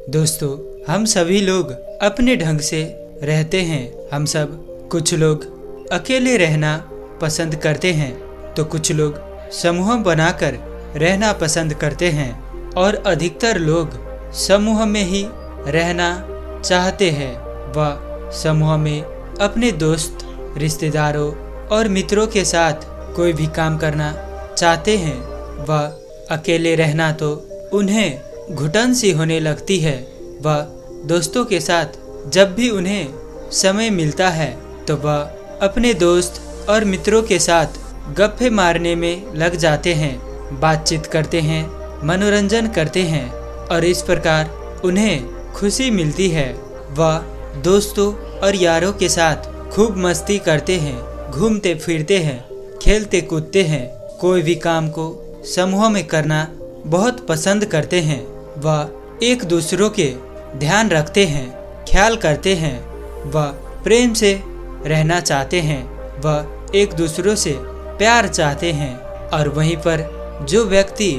दोस्तों, हम सभी लोग अपने ढंग से रहते हैं। हम सब कुछ लोग अकेले रहना पसंद करते हैं तो कुछ लोग समूह बनाकर रहना पसंद करते हैं और अधिकतर लोग समूह में ही रहना चाहते हैं। वह समूह में अपने दोस्त, रिश्तेदारों और मित्रों के साथ कोई भी काम करना चाहते हैं। वह अकेले रहना तो उन्हें घुटन सी होने लगती है। वह दोस्तों के साथ जब भी उन्हें समय मिलता है तो वह अपने दोस्त और मित्रों के साथ गप्पे मारने में लग जाते हैं, बातचीत करते हैं, मनोरंजन करते हैं और इस प्रकार उन्हें खुशी मिलती है। वह दोस्तों और यारों के साथ खूब मस्ती करते हैं, घूमते फिरते हैं, खेलते कूदते हैं, कोई भी काम को समूह में करना बहुत पसंद करते हैं। वह एक दूसरों के ध्यान रखते हैं, ख्याल करते हैं, वह प्रेम से रहना चाहते हैं, वह एक दूसरों से प्यार चाहते हैं। और वहीं पर जो व्यक्ति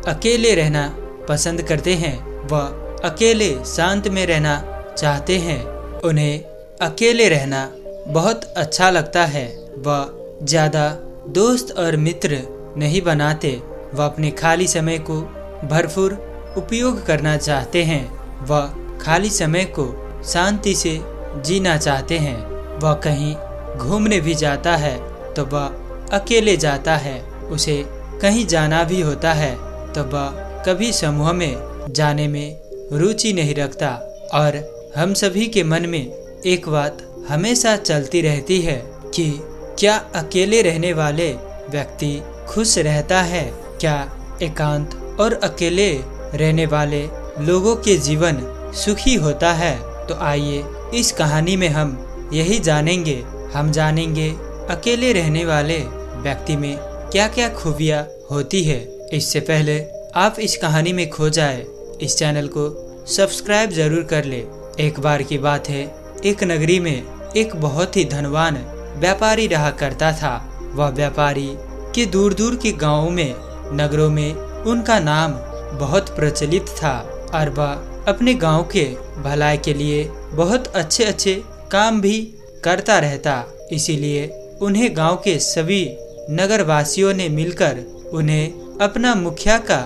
अकेले रहना पसंद करते हैं, वह अकेले शांत में रहना चाहते हैं। उन्हें अकेले रहना बहुत अच्छा लगता है। वह ज़्यादा दोस्त और मित्र नहीं बनाते। वह अपने खाली समय को भरपूर उपयोग करना चाहते हैं। वह खाली समय को शांति से जीना चाहते हैं। वह कहीं घूमने भी जाता है तो वह अकेले जाता है। उसे कहीं जाना भी होता है तो वह कभी समूह में जाने में रुचि नहीं रखता। और हम सभी के मन में एक बात हमेशा चलती रहती है कि क्या अकेले रहने वाले व्यक्ति खुश रहता है? क्या एकांत और अकेले रहने वाले लोगों के जीवन सुखी होता है? तो आइए इस कहानी में हम यही जानेंगे। हम जानेंगे अकेले रहने वाले व्यक्ति में क्या क्या खूबियाँ होती है। इससे पहले आप इस कहानी में खो जाए, इस चैनल को सब्सक्राइब जरूर कर ले। एक बार की बात है, एक नगरी में एक बहुत ही धनवान व्यापारी रहा करता था। वह व्यापारी के दूर दूर के गाँवों में, नगरों में उनका नाम बहुत प्रचलित था और वह अपने गांव के भलाई के लिए बहुत अच्छे अच्छे काम भी करता रहता। इसीलिए उन्हें गांव के सभी नगरवासियों ने मिलकर उन्हें अपना मुखिया का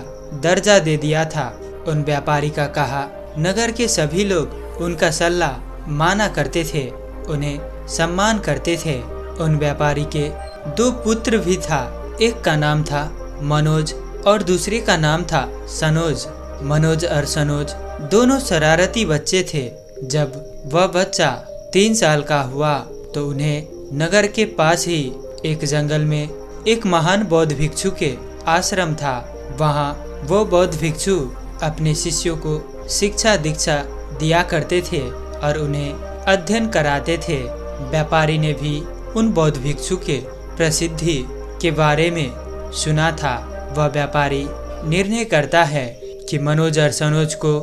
दर्जा दे दिया था। उन व्यापारी का कहा नगर के सभी लोग उनका सलाह माना करते थे, उन्हें सम्मान करते थे। उन व्यापारी के दो पुत्र भी था। एक का नाम था मनोज और दूसरे का नाम था सनोज। मनोज और सनोज दोनों शरारती बच्चे थे। जब वह बच्चा 3 साल का हुआ तो उन्हें नगर के पास ही एक जंगल में एक महान बौद्ध भिक्षु के आश्रम था। वहाँ वो बौद्ध भिक्षु अपने शिष्यों को शिक्षा दीक्षा दिया करते थे और उन्हें अध्ययन कराते थे। व्यापारी ने भी उन बौद्ध भिक्षु के प्रसिद्धि के बारे में सुना था। वह व्यापारी निर्णय करता है कि मनोज और सनोज को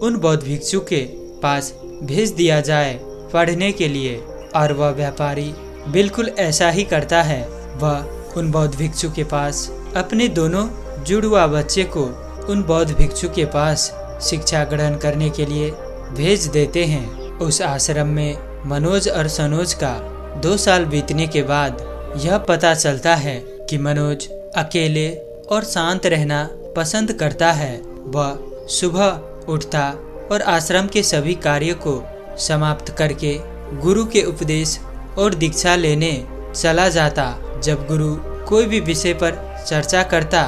उन बौद्ध भिक्षु के पास भेज दिया जाए पढ़ने के लिए। और वह व्यापारी बिल्कुल ऐसा ही करता है। वह उन बौद्ध भिक्षु के पास अपने दोनों जुड़वा बच्चे को उन बौद्ध भिक्षु के पास शिक्षा ग्रहण करने के लिए भेज देते हैं। उस आश्रम में मनोज और सनोज का 2 साल बीतने के बाद यह पता चलता है कि मनोज अकेले और शांत रहना पसंद करता है। वह सुबह उठता और आश्रम के सभी कार्य को समाप्त करके गुरु के उपदेश और दीक्षा लेने चला जाता। जब गुरु कोई भी विषय पर चर्चा करता,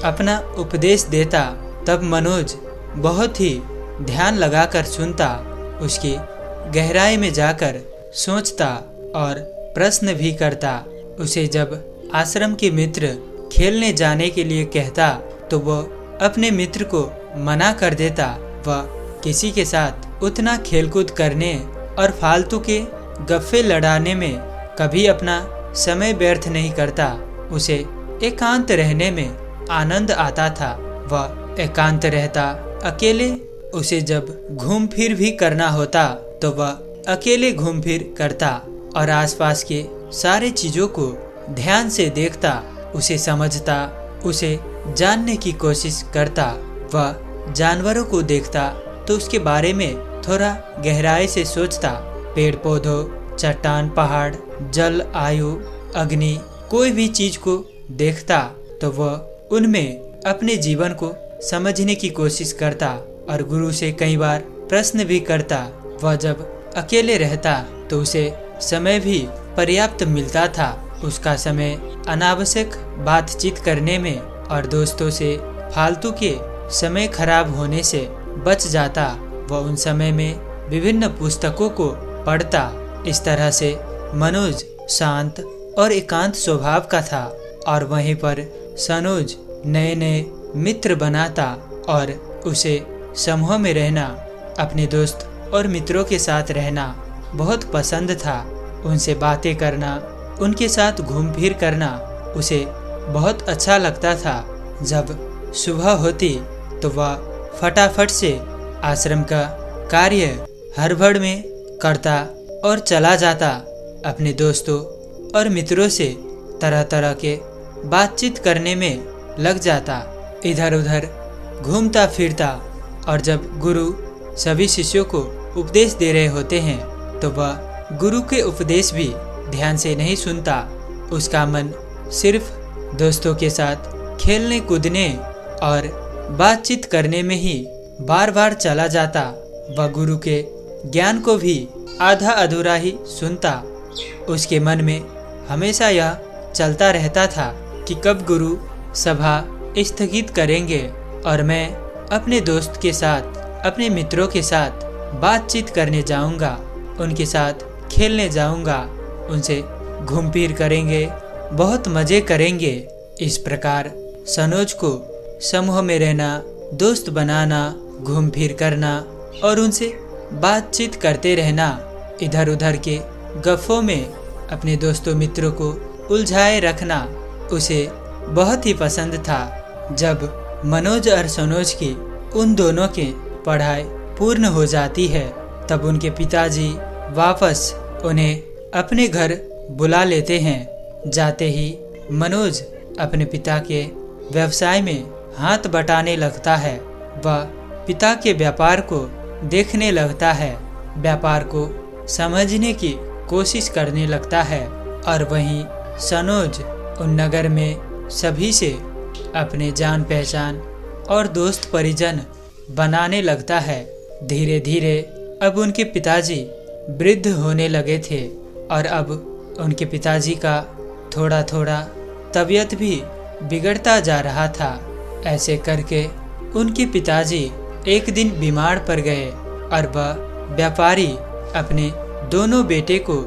अपना उपदेश देता, तब मनोज बहुत ही ध्यान लगाकर सुनता, उसकी गहराई में जाकर सोचता और प्रश्न भी करता। उसे जब आश्रम के मित्र खेलने जाने के लिए कहता तो वह अपने मित्र को मना कर देता। वह किसी के साथ उतना खेलकूद करने और फालतू के गप्पे लड़ाने में कभी अपना समय व्यर्थ नहीं करता। उसे एकांत रहने में आनंद आता था। वह एकांत रहता, अकेले। उसे जब घूम फिर भी करना होता तो वह अकेले घूम फिर करता और आसपास के सारे चीज़ों को ध्यान से देखता, उसे समझता, उसे जानने की कोशिश करता। वह जानवरों को देखता, तो उसके बारे में थोड़ा गहराई से सोचता। पेड़ पौधों, चट्टान, पहाड़, जल, आयु, अग्नि, कोई भी चीज को देखता तो वह उनमें अपने जीवन को समझने की कोशिश करता और गुरु से कई बार प्रश्न भी करता। वह जब अकेले रहता तो उसे समय भी पर्याप्त मिलता था। उसका समय अनावश्यक बातचीत करने में और दोस्तों से फालतू के समय खराब होने से बच जाता। वह उन समय में विभिन्न पुस्तकों को पढ़ता। इस तरह से मनोज शांत और एकांत स्वभाव का था और वहीं पर सनोज नए नए मित्र बनाता और उसे समूह में रहना, अपने दोस्त और मित्रों के साथ रहना बहुत पसंद था। उनसे बातें करना, उनके साथ घूम फिर करना उसे बहुत अच्छा लगता था। जब सुबह होती तो वह फटाफट से आश्रम का कार्य हड़बड़ में करता और चला जाता। अपने दोस्तों और मित्रों से तरह तरह के बातचीत करने में लग जाता, इधर उधर घूमता फिरता। और जब गुरु सभी शिष्यों को उपदेश दे रहे होते हैं तो वह गुरु के उपदेश भी ध्यान से नहीं सुनता। उसका मन सिर्फ दोस्तों के साथ खेलने कूदने और बातचीत करने में ही बार बार चला जाता। वह गुरु के ज्ञान को भी आधा अधूरा ही सुनता। उसके मन में हमेशा यह चलता रहता था कि कब गुरु सभा स्थगित करेंगे और मैं अपने दोस्त के साथ, अपने मित्रों के साथ बातचीत करने जाऊंगा, उनके साथ खेलने जाऊंगा, उनसे घूम फिर करेंगे, बहुत मज़े करेंगे। इस प्रकार सनोज को समूह में रहना, दोस्त बनाना, घूम फिर करना और उनसे बातचीत करते रहना, इधर उधर के गप्पों में अपने दोस्तों मित्रों को उलझाए रखना उसे बहुत ही पसंद था। जब मनोज और सनोज की उन दोनों की पढ़ाई पूर्ण हो जाती है तब उनके पिताजी वापस उन्हें अपने घर बुला लेते हैं। जाते ही मनोज अपने पिता के व्यवसाय में हाथ बटाने लगता है। वह पिता के व्यापार को देखने लगता है, व्यापार को समझने की कोशिश करने लगता है और वहीं सनोज उन नगर में सभी से अपने जान पहचान और दोस्त परिजन बनाने लगता है। धीरे धीरे अब उनके पिताजी वृद्ध होने लगे थे और अब उनके पिताजी का थोड़ा थोड़ा तबीयत भी बिगड़ता जा रहा था। ऐसे करके उनके पिताजी एक दिन बीमार पड़ गए और वह व्यापारी अपने दोनों बेटे को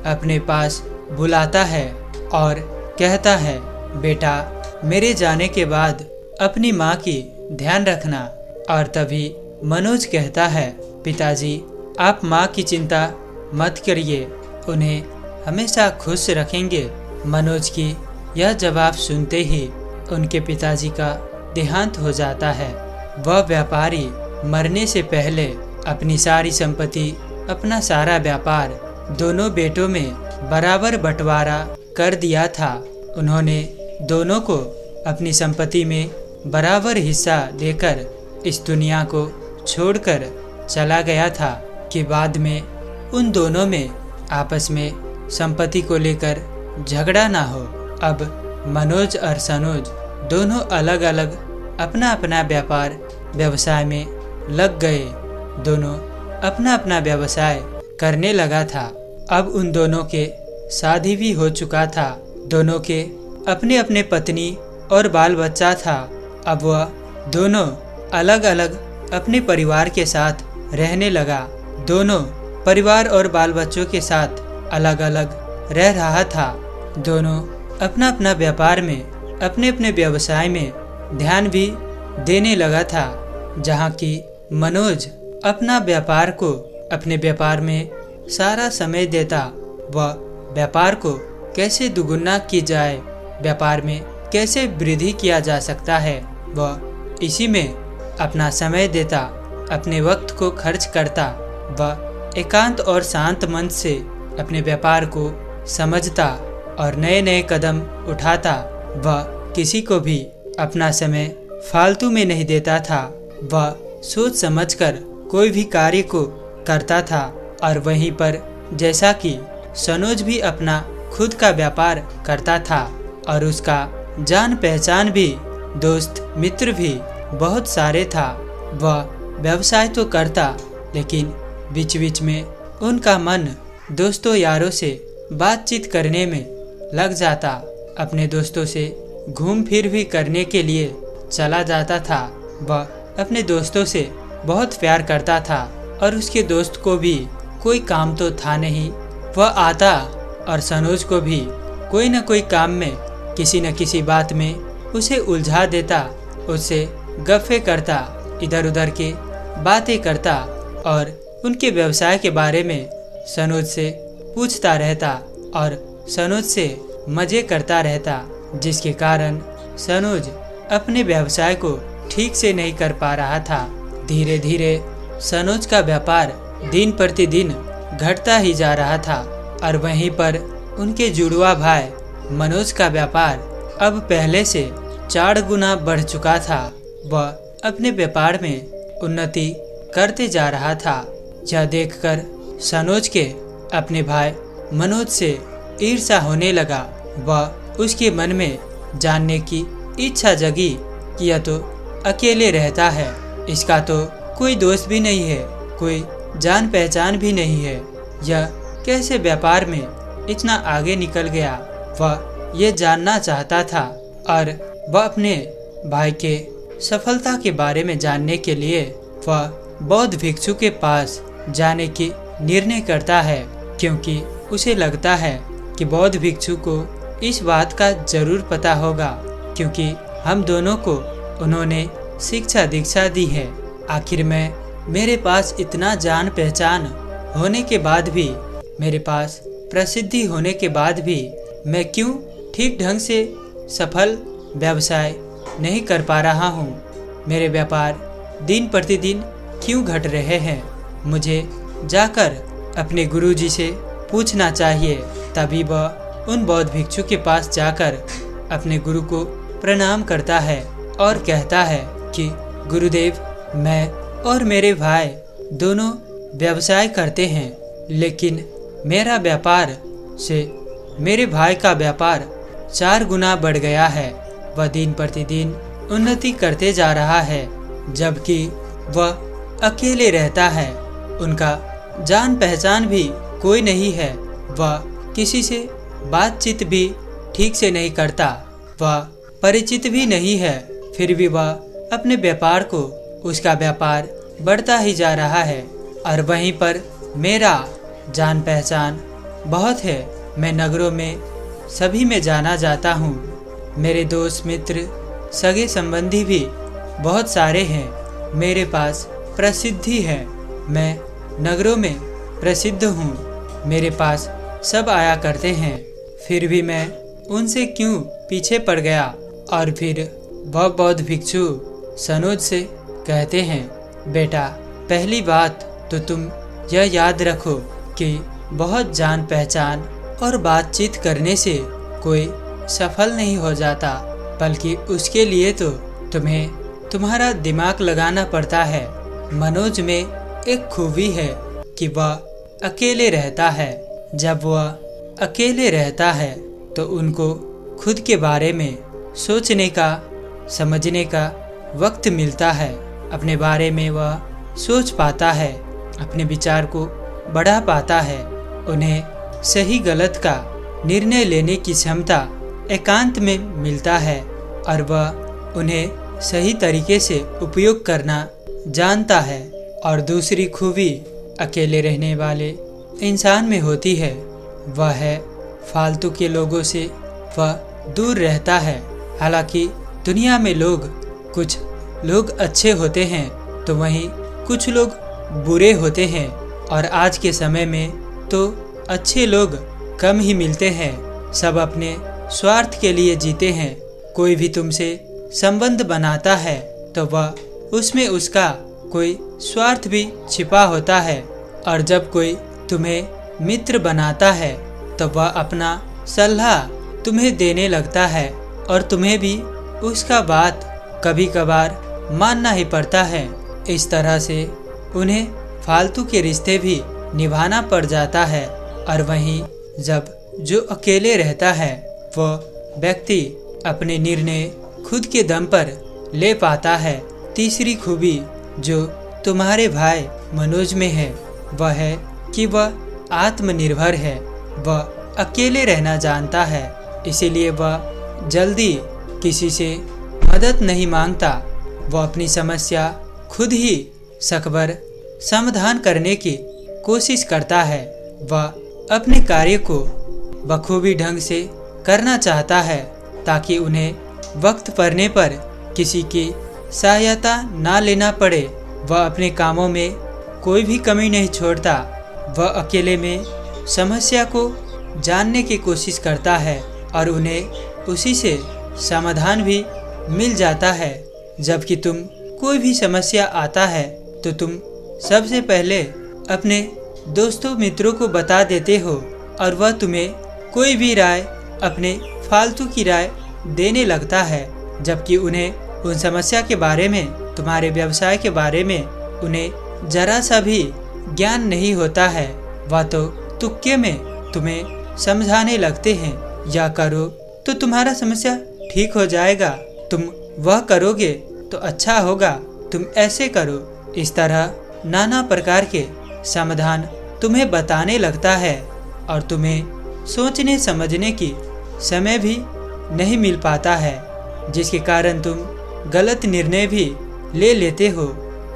अपने पास बुलाता है और कहता है, बेटा मेरे जाने के बाद अपनी माँ की ध्यान रखना। और तभी मनोज कहता है, पिताजी आप माँ की चिंता मत करिए, उन्हें हमेशा खुश रखेंगे। मनोज की यह जवाब सुनते ही उनके पिताजी का देहांत हो जाता है। वह व्यापारी मरने से पहले अपनी सारी संपत्ति, अपना सारा व्यापार दोनों बेटों में बराबर बंटवारा कर दिया था। उन्होंने दोनों को अपनी संपत्ति में बराबर हिस्सा देकर इस दुनिया को छोड़कर चला गया था कि बाद में उन दोनों में आपस में संपत्ति को लेकर झगड़ा ना हो। अब मनोज और सनोज दोनों अलग अलग अपना अपना व्यापार व्यवसाय में लग गए। दोनों अपना अपना व्यवसाय करने लगा था। अब उन दोनों के शादी भी हो चुका था। दोनों के अपने अपने पत्नी और बाल बच्चा था। अब वह दोनों अलग अलग अपने परिवार के साथ रहने लगा। दोनों परिवार और बाल बच्चों के साथ अलग अलग रह रहा था। दोनों अपना अपना व्यापार में, अपने अपने व्यवसाय में ध्यान भी देने लगा था। जहाँ की मनोज अपना व्यापार को, अपने व्यापार में सारा समय देता। वह व्यापार को कैसे दुगुना की जाए, व्यापार में कैसे वृद्धि किया जा सकता है, वह इसी में अपना समय देता, अपने वक्त को खर्च करता। वह एकांत और शांत मन से अपने व्यापार को समझता और नए नए कदम उठाता। वह किसी को भी अपना समय फालतू में नहीं देता था। वह सोच समझकर कोई भी कार्य को करता था। और वहीं पर जैसा कि सनोज भी अपना खुद का व्यापार करता था और उसका जान पहचान भी, दोस्त मित्र भी बहुत सारे था। वह व्यवसाय तो करता, लेकिन बीच बीच में उनका मन दोस्तों यारों से बातचीत करने में लग जाता। अपने दोस्तों से घूम फिर भी करने के लिए चला जाता था। वह अपने दोस्तों से बहुत प्यार करता था और उसके दोस्त को भी कोई काम तो था नहीं। वह आता और सनोज को भी कोई न कोई काम में, किसी न किसी बात में उसे उलझा देता, उससे गप्पे करता, इधर उधर के बातें करता और उनके व्यवसाय के बारे में सनोज से पूछता रहता और सनोज से मजे करता रहता, जिसके कारण सनोज अपने व्यवसाय को ठीक से नहीं कर पा रहा था। धीरे धीरे सनोज का व्यापार दिन प्रतिदिन घटता ही जा रहा था और वहीं पर उनके जुड़वा भाई मनोज का व्यापार अब पहले से 4 गुना बढ़ चुका था। वह अपने व्यापार में उन्नति करते जा रहा था। यह देखकर सनोज के अपने भाई मनोज से ईर्ष्या होने लगा। वह उसके मन में जानने की इच्छा जगी कि यह तो अकेले रहता है, इसका तो कोई दोस्त भी नहीं है, कोई जान पहचान भी नहीं है, यह कैसे व्यापार में इतना आगे निकल गया। वह ये जानना चाहता था और वह अपने भाई के सफलता के बारे में जानने के लिए वह बौद्ध भिक्षु के पास जाने की निर्णय करता है, क्योंकि उसे लगता है कि बौद्ध भिक्षु को इस बात का जरूर पता होगा, क्योंकि हम दोनों को उन्होंने शिक्षा दीक्षा दी है। आखिर में मेरे पास इतना जान पहचान होने के बाद भी, मेरे पास प्रसिद्धि होने के बाद भी मैं क्यों ठीक ढंग से सफल व्यवसाय नहीं कर पा रहा हूँ? मेरे व्यापार दिन प्रतिदिन क्यों घट रहे हैं? मुझे जाकर अपने गुरुजी से पूछना चाहिए। तभी वह उन बौद्ध भिक्षु के पास जाकर अपने गुरु को प्रणाम करता है और कहता है कि गुरुदेव, मैं और मेरे भाई दोनों व्यवसाय करते हैं, लेकिन मेरा व्यापार से मेरे भाई का व्यापार 4 गुना बढ़ गया है। वह दिन प्रतिदिन उन्नति करते जा रहा है, जबकि वह अकेले रहता है। उनका जान पहचान भी कोई नहीं है। वह किसी से बातचीत भी ठीक से नहीं करता, वह परिचित भी नहीं है। फिर भी वह अपने व्यापार को, उसका व्यापार बढ़ता ही जा रहा है और वहीं पर मेरा जान पहचान बहुत है। मैं नगरों में सभी में जाना जाता हूँ। मेरे दोस्त मित्र सगे संबंधी भी बहुत सारे हैं। मेरे पास प्रसिद्धि है, मैं नगरों में प्रसिद्ध हूँ। मेरे पास सब आया करते हैं, फिर भी मैं उनसे क्यों पीछे पड़ गया? और फिर वह बौद्ध भिक्षु सनोज से कहते हैं, बेटा, पहली बात तो तुम यह याद रखो कि बहुत जान पहचान और बातचीत करने से कोई सफल नहीं हो जाता, बल्कि उसके लिए तो तुम्हें तुम्हारा दिमाग लगाना पड़ता है। मनोज में एक खूबी है कि वह अकेले रहता है। जब वह अकेले रहता है तो उनको खुद के बारे में सोचने का, समझने का वक्त मिलता है। अपने बारे में वह सोच पाता है, अपने विचार को बढ़ा पाता है। उन्हें सही गलत का निर्णय लेने की क्षमता एकांत में मिलता है और वह उन्हें सही तरीके से उपयोग करना जानता है। और दूसरी खूबी अकेले रहने वाले इंसान में होती है, वह है फालतू के लोगों से वह दूर रहता है। हालांकि दुनिया में कुछ लोग अच्छे होते हैं तो वहीं कुछ लोग बुरे होते हैं, और आज के समय में तो अच्छे लोग कम ही मिलते हैं। सब अपने स्वार्थ के लिए जीते हैं। कोई भी तुमसे संबंध बनाता है तो वह उसमें उसका कोई स्वार्थ भी छिपा होता है, और जब कोई तुम्हें मित्र बनाता है तो वह अपना सलाह तुम्हें देने लगता है, और तुम्हें भी उसका बात कभी कभार मानना ही पड़ता है। इस तरह से उन्हें फालतू के रिश्ते भी निभाना पड़ जाता है। और वहीं जब जो अकेले रहता है वह व्यक्ति अपने निर्णय खुद के दम पर ले पाता है। तीसरी खूबी जो तुम्हारे भाई मनोज में है वह है कि वह आत्मनिर्भर है। वह अकेले रहना जानता है, इसीलिए वह जल्दी किसी से मदद नहीं मांगता। वह अपनी समस्या खुद ही सकबर समाधान करने की कोशिश करता है। वह अपने कार्य को बखूबी ढंग से करना चाहता है ताकि उन्हें वक्त पड़ने पर किसी की सहायता ना लेना पड़े। वह अपने कामों में कोई भी कमी नहीं छोड़ता। वह अकेले में समस्या को जानने की कोशिश करता है और उन्हें उसी से समाधान भी मिल जाता है। जबकि तुम कोई भी समस्या आता है तो तुम सबसे पहले अपने दोस्तों मित्रों को बता देते हो और वह तुम्हें कोई भी राय अपने फालतू की राय देने लगता है, जबकि उन्हें उन समस्या के बारे में, तुम्हारे व्यवसाय के बारे में उन्हें जरा सा भी ज्ञान नहीं होता है। वह तो तुक्के में तुम्हें समझाने लगते हैं, या करो तो तुम्हारा समस्या ठीक हो जाएगा, तुम वह करोगे तो अच्छा होगा, तुम ऐसे करो। इस तरह नाना प्रकार के समाधान तुम्हें बताने लगता है और तुम्हें सोचने समझने की समय भी नहीं मिल पाता है, जिसके कारण तुम गलत निर्णय भी ले लेते हो।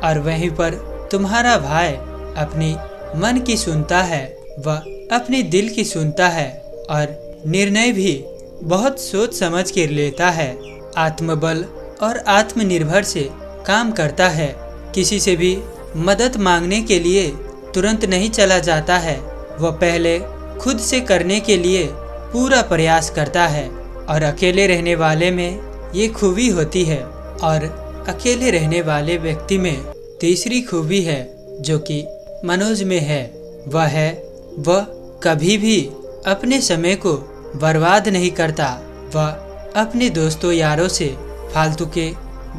और वहीं पर तुम्हारा भाई अपनी मन की सुनता है, वह अपने दिल की सुनता है और निर्णय भी बहुत सोच समझ कर लेता है। आत्मबल और आत्मनिर्भर से काम करता है। किसी से भी मदद मांगने के लिए तुरंत नहीं चला जाता है, वह पहले खुद से करने के लिए पूरा प्रयास करता है। और अकेले रहने वाले में ये खूबी होती है। और अकेले रहने वाले व्यक्ति में तीसरी खूबी है जो कि मनोज में है, वह कभी भी अपने समय को बर्बाद नहीं करता। वह अपने दोस्तों यारों से फालतू के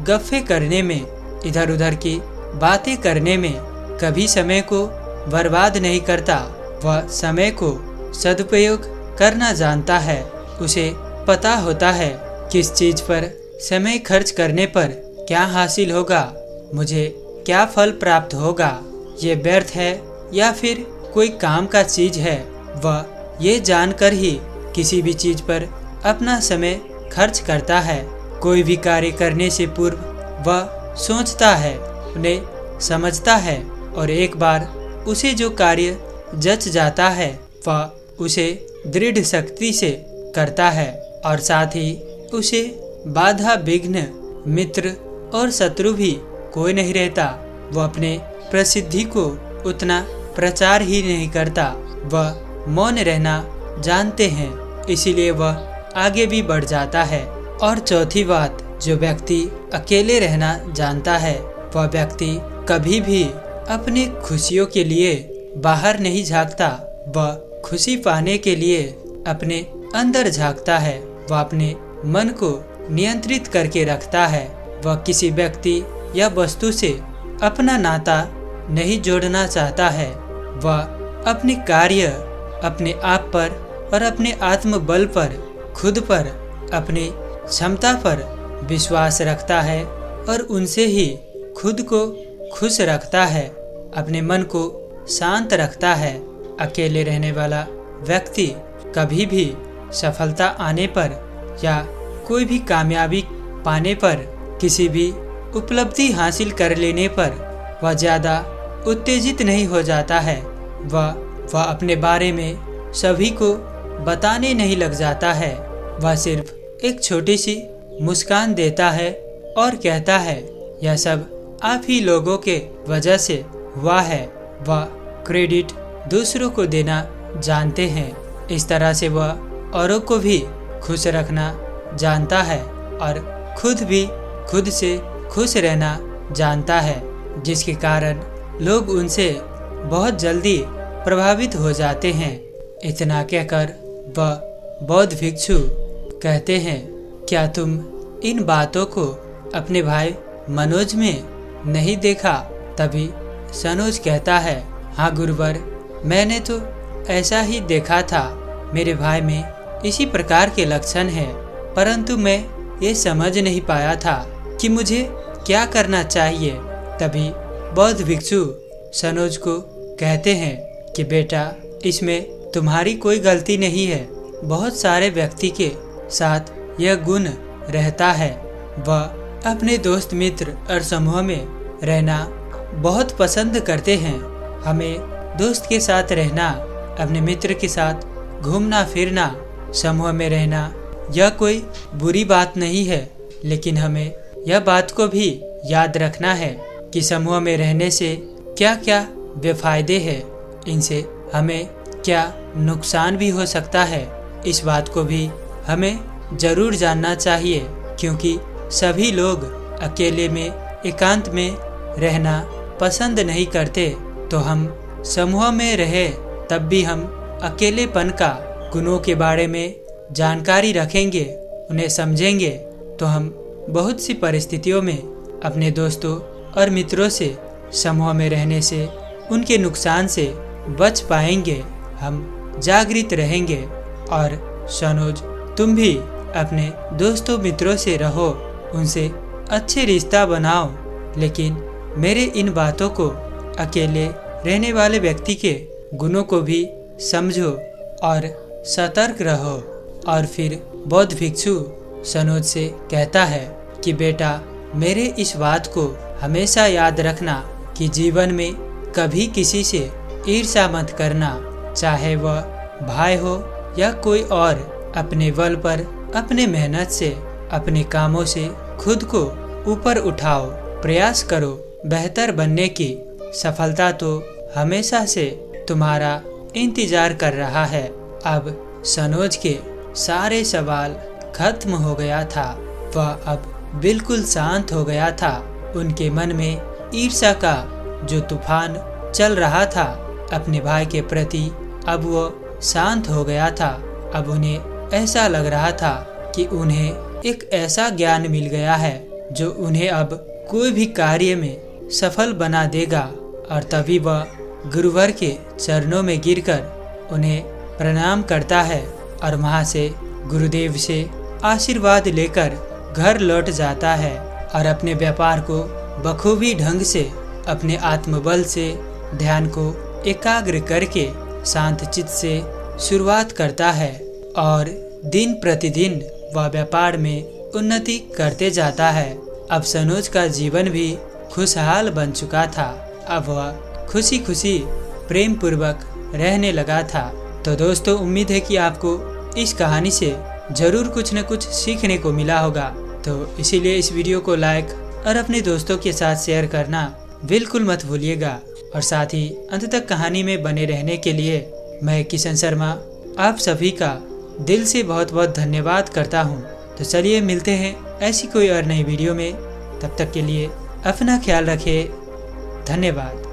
गप्पे करने में, इधर उधर की बातें करने में कभी समय को बर्बाद नहीं करता। वह समय को सदुपयोग करना जानता है। उसे पता होता है किस चीज पर समय खर्च करने पर क्या हासिल होगा, मुझे क्या फल प्राप्त होगा, ये व्यर्थ है या फिर कोई काम का चीज है। वह ये जानकर ही किसी भी चीज पर अपना समय खर्च करता है। कोई भी कार्य करने से पूर्व वह सोचता है, उन्हें समझता है और एक बार उसे जो कार्य जच जाता है वह उसे दृढ़ शक्ति से करता है। और साथ ही उसे बाधा विघ्न मित्र और शत्रु भी कोई नहीं रहता। वह अपने प्रसिद्धि को उतना प्रचार ही नहीं करता। वह मौन रहना जानते हैं, इसीलिए वह आगे भी बढ़ जाता है। और चौथी बात, जो व्यक्ति अकेले रहना जानता है वह व्यक्ति कभी भी अपने खुशियों के लिए बाहर नहीं झांकता। वह खुशी पाने के लिए अपने अंदर झांकता है। वह अपने मन को नियंत्रित करके रखता है। वह किसी व्यक्ति या वस्तु से अपना नाता नहीं जोड़ना चाहता है। वह अपने कार्य, अपने आप पर और अपने आत्मबल पर, खुद पर, अपनी क्षमता पर विश्वास रखता है और उनसे ही खुद को खुश रखता है, अपने मन को शांत रखता है। अकेले रहने वाला व्यक्ति कभी भी सफलता आने पर या कोई भी कामयाबी पाने पर, किसी भी उपलब्धि हासिल कर लेने पर वह ज़्यादा उत्तेजित नहीं हो जाता है। वह अपने बारे में सभी को बताने नहीं लग जाता है। वह सिर्फ एक छोटी सी मुस्कान देता है और कहता है, यह सब आप ही लोगों के वजह से हुआ है। वह क्रेडिट दूसरों को देना जानते हैं। इस तरह से वह औरों को भी खुश रखना जानता है और खुद भी खुद से खुश रहना जानता है, जिसके कारण लोग उनसे बहुत जल्दी प्रभावित हो जाते हैं। इतना कहकर वह बौद्ध भिक्षु कहते हैं, क्या तुम इन बातों को अपने भाई मनोज में नहीं देखा? तभी सनोज कहता है, हाँ गुरुवर, मैंने तो ऐसा ही देखा था। मेरे भाई में इसी प्रकार के लक्षण हैं, परंतु मैं ये समझ नहीं पाया था कि मुझे क्या करना चाहिए। तभी बौद्ध भिक्षु सनोज को कहते हैं कि बेटा, इसमें तुम्हारी कोई गलती नहीं है। बहुत सारे व्यक्ति के साथ यह गुण रहता है। वह अपने दोस्त मित्र और समूह में रहना बहुत पसंद करते हैं। हमें दोस्त के साथ रहना, अपने मित्र के साथ घूमना फिरना, समूह में रहना, यह कोई बुरी बात नहीं है। लेकिन हमें यह बात को भी याद रखना है कि समूह में रहने से क्या क्या बेफायदे हैं, इनसे हमें क्या नुकसान भी हो सकता है। इस बात को भी हमें ज़रूर जानना चाहिए, क्योंकि सभी लोग अकेले में एकांत में रहना पसंद नहीं करते। तो हम समूह में रहे तब भी हम अकेलेपन का गुणों के बारे में जानकारी रखेंगे, उन्हें समझेंगे, तो हम बहुत सी परिस्थितियों में अपने दोस्तों और मित्रों से समूह में रहने से उनके नुकसान से बच पाएंगे। हम जागृत रहेंगे। और सनोज, तुम भी अपने दोस्तों मित्रों से रहो, उनसे अच्छे रिश्ता बनाओ, लेकिन मेरे इन बातों को, अकेले रहने वाले व्यक्ति के गुणों को भी समझो और सतर्क रहो। और फिर बौद्ध भिक्षु सनोज से कहता है कि बेटा, मेरे इस बात को हमेशा याद रखना कि जीवन में कभी किसी से ईर्ष्या मत करना, चाहे वह भाई हो या कोई और। अपने बल पर, अपने मेहनत से, अपने कामों से खुद को ऊपर उठाओ, प्रयास करो बेहतर बनने की। सफलता तो हमेशा से तुम्हारा इंतजार कर रहा है। अब सनोज के सारे सवाल खत्म हो गया था। वह अब बिल्कुल शांत हो गया था। उनके मन में ईर्ष्या का जो तूफान चल रहा था अपने भाई के प्रति, अब वो शांत हो गया था। अब उन्हें ऐसा लग रहा था कि उन्हें एक ऐसा ज्ञान मिल गया है जो उन्हें अब कोई भी कार्य में सफल बना देगा। और तभी वह गुरुवर के चरणों में गिरकर उन्हें प्रणाम करता है और वहाँ से गुरुदेव से आशीर्वाद लेकर घर लौट जाता है और अपने व्यापार को बखूबी ढंग से, अपने आत्मबल से ध्यान को एकाग्र करके शांत चित्त से शुरुआत करता है। और दिन प्रतिदिन वह व्यापार में उन्नति करते जाता है। अब सनोज का जीवन भी खुशहाल बन चुका था। अब वह खुशी खुशी प्रेम पूर्वक रहने लगा था। तो दोस्तों, उम्मीद है कि आपको इस कहानी से ज़रूर कुछ न कुछ सीखने को मिला होगा। तो इसीलिए इस वीडियो को लाइक और अपने दोस्तों के साथ शेयर करना बिल्कुल मत भूलिएगा। और साथ ही अंत तक कहानी में बने रहने के लिए मैं किशन शर्मा आप सभी का दिल से बहुत बहुत धन्यवाद करता हूँ। तो चलिए मिलते हैं ऐसी कोई और नई वीडियो में। तब तक के लिए अपना ख्याल रखें। धन्यवाद।